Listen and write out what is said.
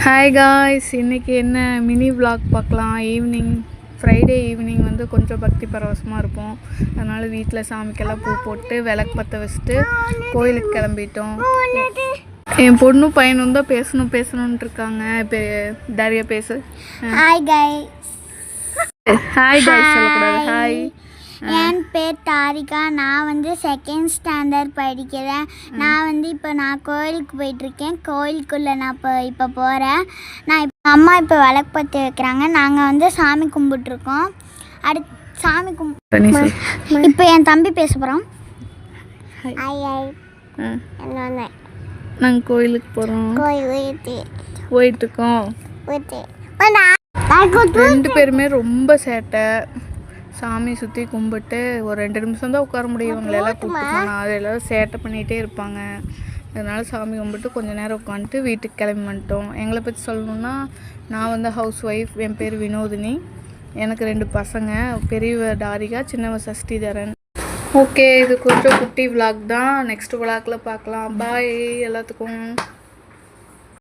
Hi guys, இன்றைக்கி என்ன mini vlog பார்க்கலாம். ஃப்ரைடே ஈவினிங் வந்து கொஞ்சம் பக்தி பரவசமாக இருப்போம். அதனால் வீட்டில் சாமிக்கெல்லாம் பூ போட்டு விளக்கு பற்ற வச்சுட்டு கோயிலுக்கு கிளம்பிட்டோம். என் பொண்ணும் பையனும் தான் பேசணுன்ட்டு இருக்காங்க. இப்போ நிறைய பேசு. Hi guys. ஹாய் காய்ஸ் சொல்லக்கூடாது. ஹாய். என் பேர் தாரிகா. நான் வந்து செகண்ட் ஸ்டாண்டர்ட் படிக்கிறேன். நான் கோயிலுக்கு போயிட்டுருக்கேன். கோயிலுக்குள்ளே நான் இப்போ போகிறேன். அம்மா இப்போ விளக்கு பற்றி வைக்கிறாங்க. நாங்கள் வந்து சாமி கும்பிட்டுருக்கோம். அடுத்து சாமி இப்போ என் தம்பி பேச போகிறோம். நாங்கள் கோயிலுக்கு போகிறோம். போயிட்டுருக்கோம். 2 பேருமே ரொம்ப சேட்டை. சாமி சுற்றி கும்பிட்டு ஒரு 2 நிமிஷம் தான் உட்கார முடியும். இவங்களெல்லாம் கூப்பிட்டு போனால் அது எல்லோரும் சேட்டை பண்ணிகிட்டே இருப்பாங்க. அதனால் சாமி கும்பிட்டு கொஞ்சம் நேரம் உட்காந்துட்டு வீட்டுக்கு கிளம்பி வந்துட்டோம். எங்களை பற்றி சொல்லணுன்னா, நான் வந்து ஹவுஸ் ஒய்ஃப். என் பேர் வினோதினி. எனக்கு 2 பசங்க. பெரியவ தாரிகா, சின்னவ சஷ்டிதரன். ஓகே, இது கொஞ்சம் குட்டி விளாக் தான். நெக்ஸ்ட் விளாக்கில் பார்க்கலாம். பாய் எல்லாத்துக்கும்.